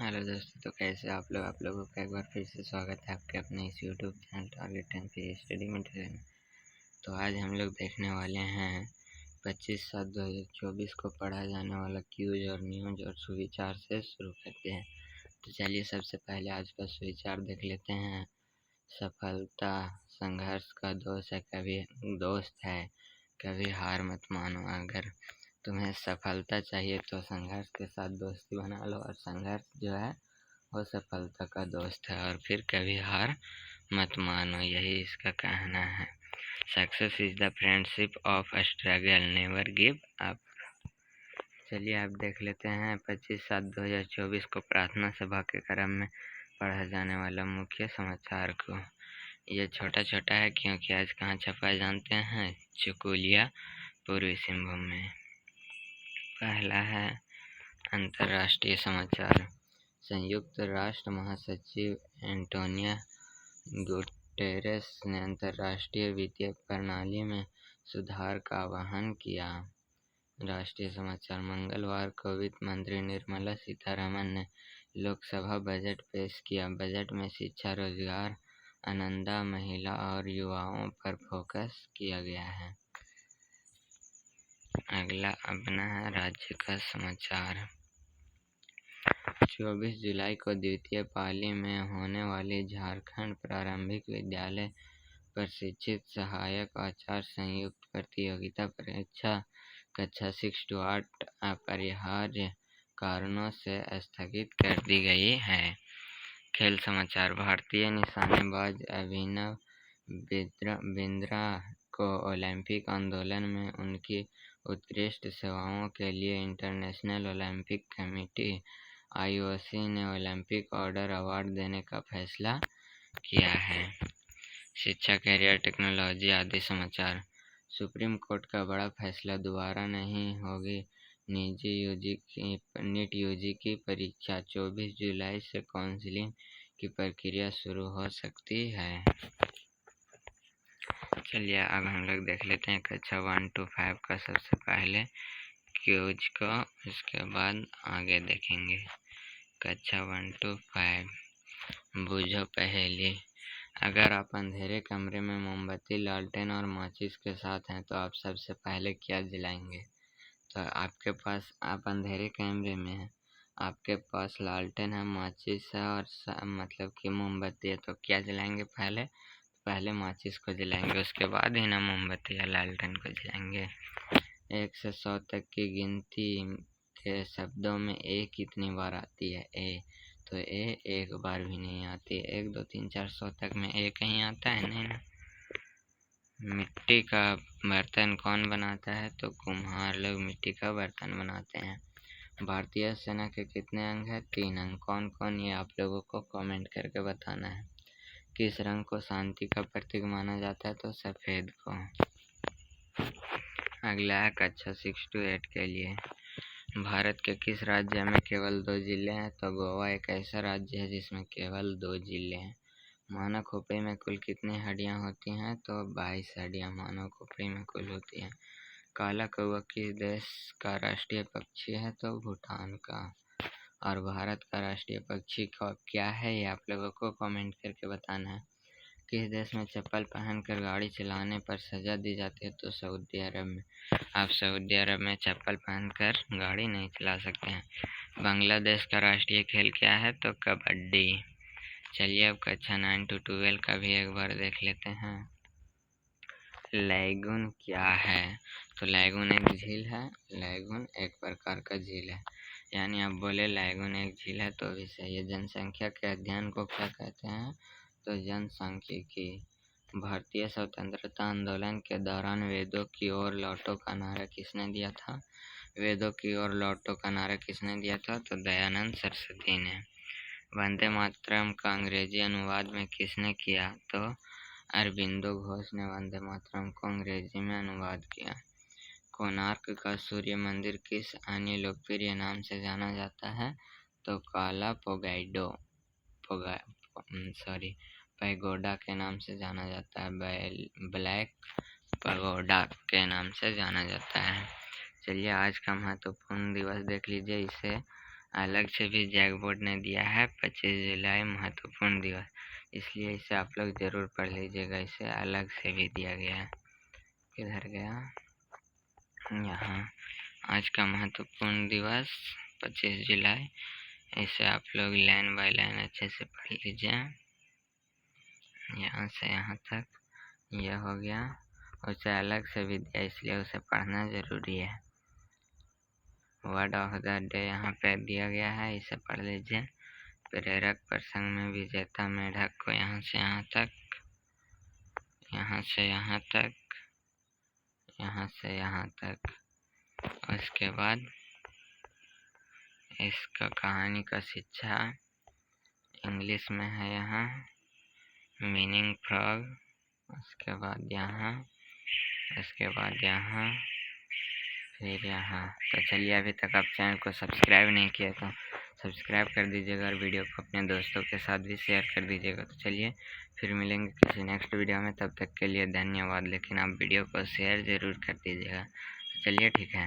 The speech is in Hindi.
हेलो दोस्तों, तो कैसे आप लोगों का एक बार फिर से स्वागत है आपके अपने इस यूट्यूब चैनल टारगेट 10 पे स्टडी मटेरियल में। तो आज हम लोग देखने वाले हैं 25/7/2024 को पढ़ा जाने वाला क्यूज और न्यूज और सुविचार से शुरू करते हैं। तो चलिए सबसे पहले आज का सुविचार देख लेते हैं। सफलता संघर्ष का दोस्त है, कभी हार मत मानो। अगर तुम्हें सफलता चाहिए तो संघर्ष के साथ दोस्ती बना लो, और संघर्ष जो है वो सफलता का दोस्त है। और फिर कभी हार मत मानो, यही इसका कहना है। Success is the friendship of struggle, never give up. चलिए आप देख लेते हैं 25/7/2024 को प्रार्थना सभा के क्रम में पढ़ा जाने वाला मुख्य समाचार को। ये छोटा छोटा है क्योंकि आज कहाँ छपा है जानते हैं? चकुलिया, पूर्वी सिंहभूम में। पहला है अंतर्राष्ट्रीय समाचार। संयुक्त राष्ट्र महासचिव एंटोनियो गुटेरेस ने अंतर्राष्ट्रीय वित्तीय प्रणाली में सुधार का आह्वान किया। राष्ट्रीय समाचार। मंगलवार को वित्त मंत्री निर्मला सीतारमण ने लोकसभा बजट पेश किया। बजट में शिक्षा, रोजगार, अन्नदाता, महिला और युवाओं पर फोकस किया गया है। अगला अपना है राज्य का समाचार। 24 जुलाई को द्वितीय पाली में होने वाली झारखंड प्रारंभिक विद्यालय प्रशिक्षित सहायक आचार्य संयुक्त प्रतियोगिता परीक्षा कक्षा 6 to 8 अपरिहार्य कारणों से स्थगित कर दी गई है। खेल समाचार। भारतीय निशानेबाज अभिनव बिंद्रा को ओलंपिक आंदोलन में उनकी उत्कृष्ट सेवाओं के लिए इंटरनेशनल ओलंपिक कमेटी IOC ने ओलंपिक ऑर्डर अवार्ड देने का फैसला किया है। शिक्षा, करियर, टेक्नोलॉजी आदि समाचार। सुप्रीम कोर्ट का बड़ा फैसला, दोबारा नहीं होगी नीट यूजी की परीक्षा। 24 जुलाई से काउंसलिंग की प्रक्रिया शुरू हो सकती है। चलिए अब हम लोग देख लेते हैं कक्षा 1 to 5 का सबसे पहले क्यूज को, उसके बाद आगे देखेंगे। कक्षा 1 to 5। बूझो पहेली। अगर आप अंधेरे कमरे में मोमबत्ती, लालटेन और माचिस के साथ हैं तो आप सबसे पहले क्या जलाएंगे? तो आपके पास, आप अंधेरे कमरे में हैं, आपके पास लालटेन है, माचिस है और मतलब कि मोमबत्ती है, तो क्या जलाएंगे? पहले माचिस को जलाएंगे, उसके बाद ही ना मोमबत्ती या लालटेन को जलाएंगे। 1 से 100 तक की गिनती के शब्दों में ए कितनी बार आती है? ए तो ए एक बार भी नहीं आती। 1 2 3 4 100 तक में ए कहीं आता है? नहीं ना। मिट्टी का बर्तन कौन बनाता है? तो कुम्हार लोग मिट्टी का बर्तन बनाते हैं। भारतीय सेना के कितने अंग हैं? 3 अंग। कौन कौन, ये आप लोगों को कमेंट करके बताना है। किस रंग को शांति का प्रतीक माना जाता है? तो सफ़ेद को। अगला है कक्षा 6 to 8 के लिए। भारत के किस राज्य में केवल 2 जिले हैं? तो गोवा एक ऐसा राज्य है जिसमें केवल 2 जिले हैं। मानव खोपड़ी में कुल कितनी हड्डियां होती हैं? तो 22 हड्डियां मानव खोपड़ी में कुल होती हैं। काला कौवा किस देश का राष्ट्रीय पक्षी है? तो भूटान का। और भारत का राष्ट्रीय पक्षी क्या है, ये आप लोगों को कमेंट करके बताना है। किस देश में चप्पल पहनकर गाड़ी चलाने पर सजा दी जाती है? तो सऊदी अरब में। आप सऊदी अरब में चप्पल पहनकर गाड़ी नहीं चला सकते हैं। बांग्लादेश का राष्ट्रीय खेल क्या है? तो कबड्डी। चलिए अब कक्षा 9 to 12 का भी एक बार देख लेते हैं। लैगून क्या है? तो लैगून एक झील है। लैगून एक प्रकार का झील है, यानी आप बोले लैगून एक झील है तो भी सही है। जनसंख्या के अध्ययन को क्या कहते हैं? तो जनसांख्यिकी। भारतीय स्वतंत्रता आंदोलन के दौरान वेदों की ओर लौटो का नारा किसने दिया था? वेदों की ओर लौटो का नारा किसने दिया था? तो दयानंद सरस्वती ने। वंदे मातरम का अंग्रेजी अनुवाद में किसने किया? तो अरबिंदो घोष ने वंदे मातरम को अंग्रेजी में अनुवाद किया। कोणार्क का सूर्य मंदिर किस अन्य लोकप्रिय नाम से जाना जाता है? तो काला पैगोडा के नाम से जाना जाता है। ब्लैक पैगोडा के नाम से जाना जाता है। चलिए आज का महत्वपूर्ण दिवस देख लीजिए। इसे अलग से भी जैकबोर्ड ने दिया है 25 जुलाई महत्वपूर्ण दिवस, इसलिए इसे आप लोग ज़रूर पढ़ लीजिएगा। इसे अलग से भी दिया गया है। किधर गया? यहाँ आज का महत्वपूर्ण दिवस 25 जुलाई। इसे आप लोग लाइन बाय लाइन अच्छे से पढ़ लीजिए। यहाँ से यहाँ तक यह हो गया। उसे अलग से भी दिया, इसलिए उसे पढ़ना ज़रूरी है। वर्ड ऑफ द डे यहाँ पे दिया गया है, इसे पढ़ लीजिए। प्रेरक प्रसंग में विजेता मेढक को यहाँ से यहाँ तक, यहाँ से यहाँ तक, यहाँ से यहाँ तक। उसके बाद इसका कहानी का शिक्षा इंग्लिश में है यहाँ, मीनिंग फ्रॉग। उसके बाद यहाँ, उसके बाद यहाँ, फिर यहाँ। तो चलिए, अभी तक आप चैनल को सब्सक्राइब नहीं किया तो सब्सक्राइब कर दीजिएगा और वीडियो को अपने दोस्तों के साथ भी शेयर कर दीजिएगा। तो चलिए फिर मिलेंगे किसी नेक्स्ट वीडियो में, तब तक के लिए धन्यवाद। लेकिन आप वीडियो को शेयर ज़रूर कर दीजिएगा। तो चलिए ठीक है।